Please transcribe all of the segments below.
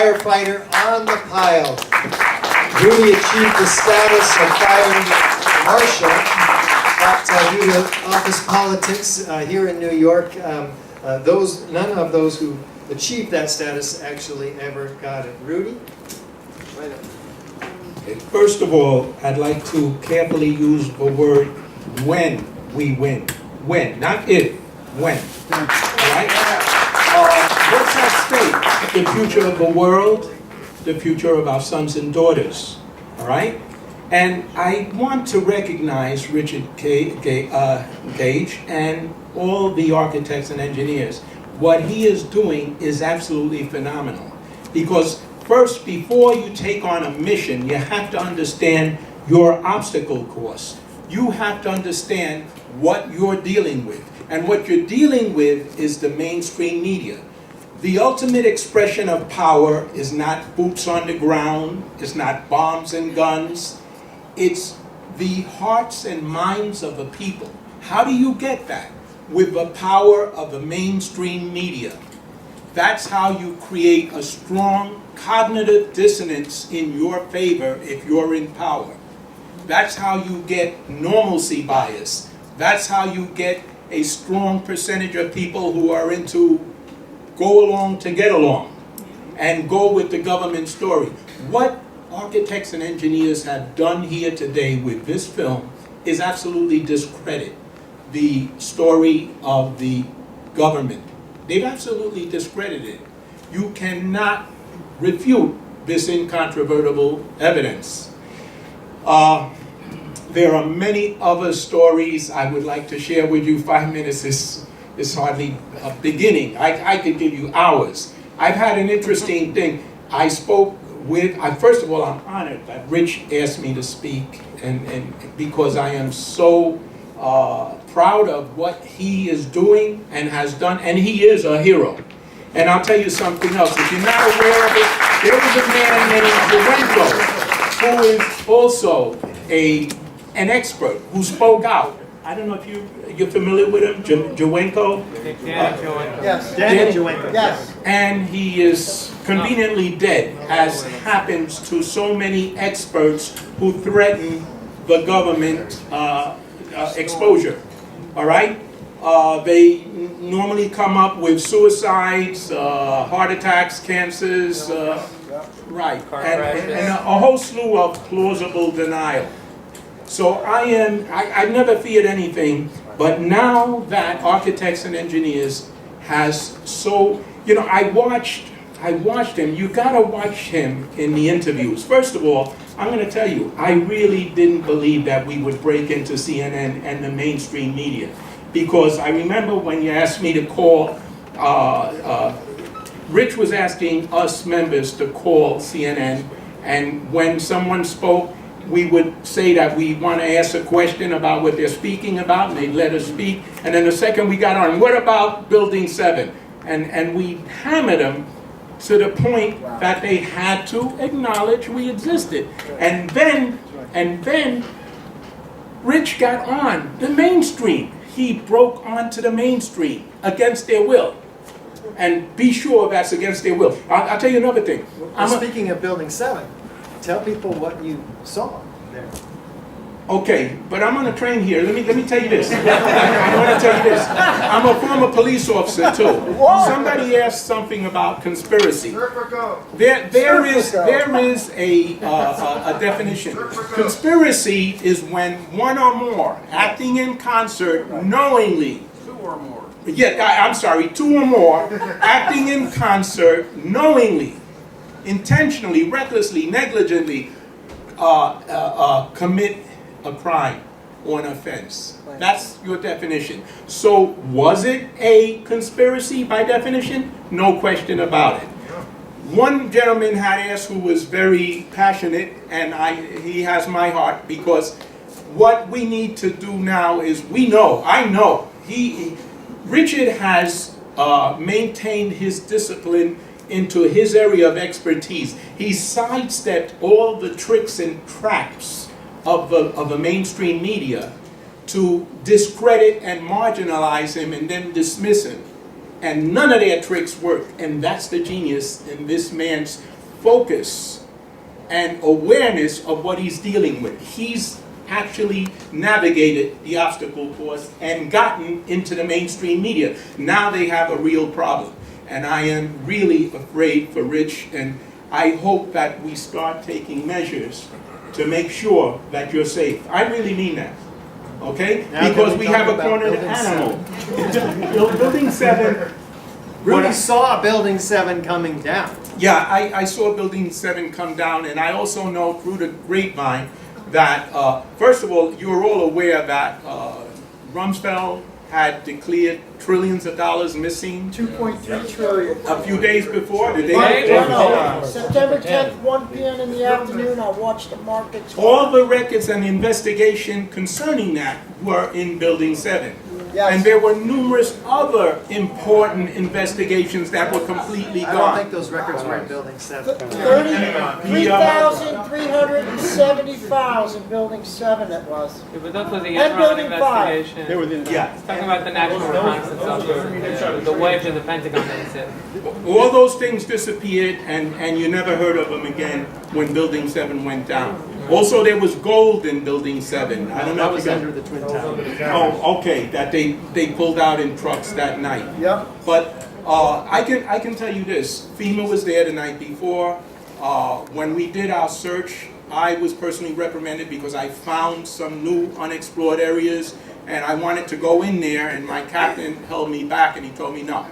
firefighter on the pile. Rudy achieved the status of fire marshal, but due to office politics here in New York, none of those who achieved that status actually ever got it. Rudy? Right up. First of all, I'd like to carefully use the word when we win. When, not if, when. All right? What's at stake? The future of the world, the future of our sons and daughters. All right? And I want to recognize Richard Gage and all the architects and engineers. What he is doing is absolutely phenomenal. Because first, before you take on a mission, you have to understand your obstacle course. You have to understand what you're dealing with. And what you're dealing with is the mainstream media. The ultimate expression of power is not boots on the ground, it's not bombs and guns, it's the hearts and minds of the people. How do you get that? With the power of the mainstream media. That's how you create a strong cognitive dissonance in your favor if you're in power. That's how you get normalcy bias. That's how you get a strong percentage of people who are into go along to get along and go with the government story. What architects and engineers have done here today with this film is absolutely discredit the story of the government. They've absolutely discredited it. You cannot refute this incontrovertible evidence. There are many other stories I would like to share with you. 5 minutes is hardly a beginning. I could give you hours. I've had an interesting thing. I spoke with, first of all, I'm honored that Rich asked me to speak, and because I am so proud of what he is doing and has done, and he is a hero. And I'll tell you something else. If you're not aware of it, there was a man named Jawenko who is also an expert who spoke out. I don't know if you're familiar with him, Jawenko? Yes. Dan Jawenko. Yes. And he is conveniently dead, as happens to so many experts who threaten the government exposure. All right? They normally come up with suicides, heart attacks, cancers, right, and a whole slew of plausible denial. So I never feared anything, but now that architects and engineers has so, I watched him. You gotta watch him in the interviews. First of all, I'm gonna tell you, I really didn't believe that we would break into CNN and the mainstream media. Because I remember when you asked me to call, Rich was asking us members to call CNN, and when someone spoke, we would say that we want to ask a question about what they're speaking about, and they'd let us speak. And then the second we got on, what about Building 7? And we hammered them to the point that they had to acknowledge we existed. And then Rich got on the mainstream. He broke onto the mainstream against their will. And be sure that's against their will. I'll tell you another thing. Speaking of Building 7, tell people what you saw there. Okay, but I'm on a train here. Let me tell you this. I want to tell you this. I'm a former police officer too. Somebody asked something about conspiracy. There is a definition. Conspiracy is when one or more acting in concert knowingly. Two or more. Yeah, I'm sorry, two or more acting in concert knowingly, intentionally, recklessly, negligently commit a crime or an offense. That's your definition. So was it a conspiracy by definition? No question about it. One gentleman had asked who was very passionate, and he has my heart, because what we need to do now is I know, Richard has maintained his discipline into his area of expertise. He sidestepped all the tricks and traps of the mainstream media to discredit and marginalize him and then dismiss him. And none of their tricks work. And that's the genius in this man's focus and awareness of what he's dealing with. He's actually navigated the obstacle course and gotten into the mainstream media. Now they have a real problem. And I am really afraid for Rich, and I hope that we start taking measures to make sure that you're safe. I really mean that. Okay? Now because can we we talk have a about cornered Building animal. Building 7. Rudy saw Building 7 coming down. Yeah, I saw Building 7 come down, and I also know through the grapevine that, first of all, you're all aware that Rumsfeld had declared trillions of dollars missing 2.3 trillion. a few days before. The day No, before. September 10th, 1 p.m. in the afternoon, I watched the markets. All the records and investigation concerning that were in Building 7. Yes. And there were numerous other important investigations that were completely I don't think gone. those records were in Building 7. 33,370 files in Building 7 it was. Yeah, but that was the And internal Building 5. investigation. Yeah. It's talking about the National Reconnaissance Office, the wedge of the Pentagon that it's in. All those things disappeared, and you never heard of them again when Building 7 went down. Also, there was gold in Building 7. I don't know That if was you under got... the Twin Towers. Oh, okay, that they pulled out in trucks that night. Yep. But I can tell you this, FEMA was there the night before. When we did our search, I was personally reprimanded because I found some new unexplored areas, and I wanted to go in there, and my captain held me back, and he told me, no,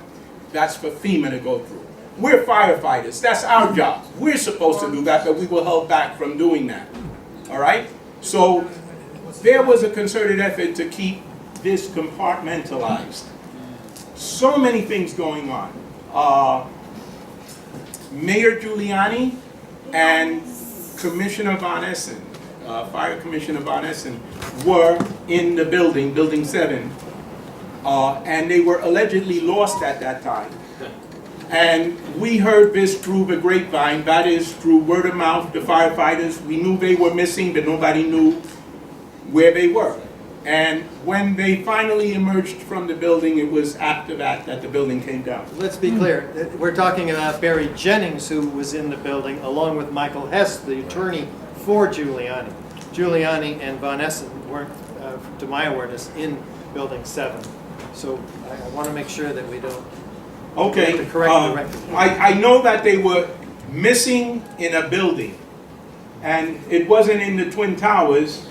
that's for FEMA to go through. We're firefighters, that's our job. We're supposed to do that, but we were held back from doing that. All right? So there was a concerted effort to keep this compartmentalized. So many things going on. Mayor Giuliani and Commissioner Von Essen, Fire Commissioner Von Essen, were in the building, Building 7, and they were allegedly lost at that time. And we heard this through the grapevine, that is through word of mouth, the firefighters. We knew they were missing, but nobody knew where they were. And when they finally emerged from the building, it was after that that the building came down. Let's be clear, we're talking about Barry Jennings, who was in the building, along with Michael Hess, the attorney for Giuliani. Giuliani and Von Essen weren't, to my awareness, in Building 7. So I want to make sure that we don't... Okay, To correct the record. I know that they were missing in a building, and it wasn't in the Twin Towers,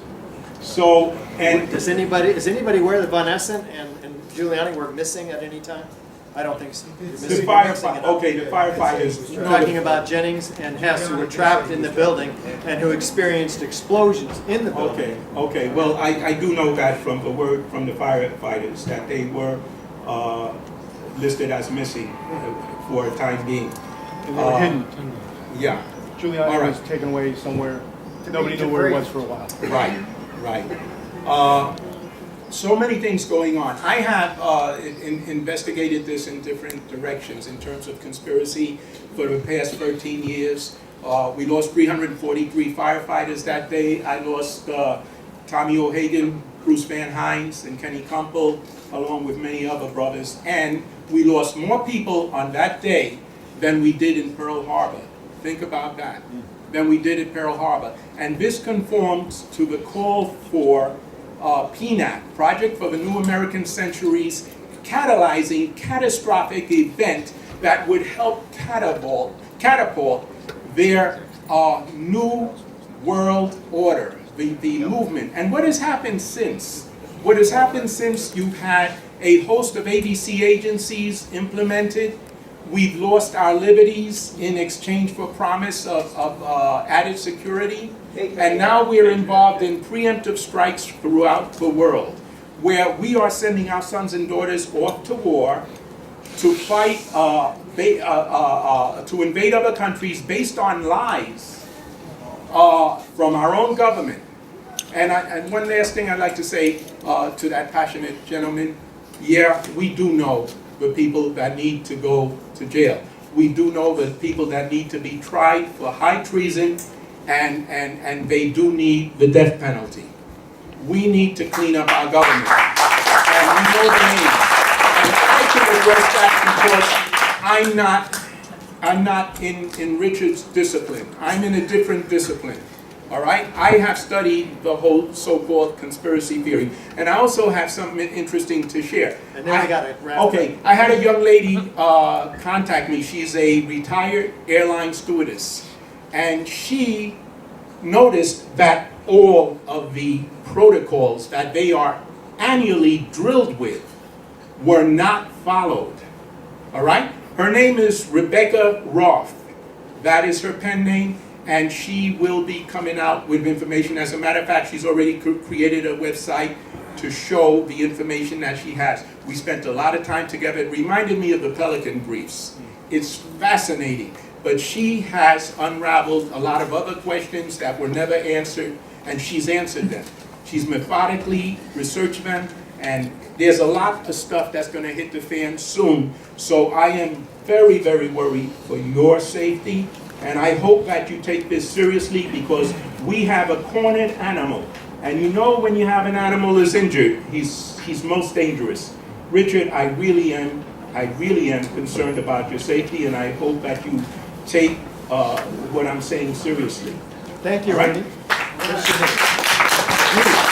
so, and... Is anybody aware that Von Essen and Giuliani were missing at any time? I don't think so. The Missing firefighters, enough. okay, the firefighters. We're talking about Jennings and Hess, who were trapped in the building and who experienced explosions in the building. Okay, well, I do know that from the word from the firefighters, that they were listed as missing for a time being. They were hidden. Yeah, Giuliani All right. was taken away somewhere. Nobody knew where it was for a while. right. So many things going on. I have investigated this in different directions in terms of conspiracy for the past 13 years. We lost 343 firefighters that day. I lost Tommy O'Hagan, Bruce Van Hines, and Kenny Kumpel, along with many other brothers. And we lost more people on that day than we did in Pearl Harbor. Think about that. Than we did at Pearl Harbor. And this conforms to the call for PNAP, Project for the New American Century's catalyzing catastrophic event that would help catapult their new world order, the movement. And what has happened since? What has happened since you've had a host of ABC agencies implemented? We've lost our liberties in exchange for promise of added security. And now we're involved in preemptive strikes throughout the world, where we are sending our sons and daughters off to war to fight, to invade other countries based on lies from our own government. And one last thing I'd like to say to that passionate gentleman, yeah, we do know the people that need to go to jail. We do know the people that need to be tried for high treason, and they do need the death penalty. We need to clean up our government. And we know the names. And I can address that because not in Richard's discipline. I'm in a different discipline. All right? I have studied the whole so-called conspiracy theory. And I also have something interesting to share. And then we gotta wrap Okay, I had a young lady contact me. She's a retired airline stewardess. And she noticed that all of the protocols that they are annually drilled with were not followed. All right? Her name is Rebecca Roth. That is her pen name. And she will be coming out with information. As a matter of fact, she's already created a website to show the information that she has. We spent a lot of time together. It reminded me of the Pelican briefs. It's fascinating. But she has unraveled a lot of other questions that were never answered, and she's answered them. She's methodically researched them, and there's a lot of stuff that's going to hit the fan soon. So I am very, very worried for your safety. And I hope that you take this seriously, because we have a cornered animal. And you know, when you have an animal is injured, he's most dangerous. Richard, I really am concerned about your safety, and I hope that you take what I'm saying seriously. Thank you, All right? Rudy.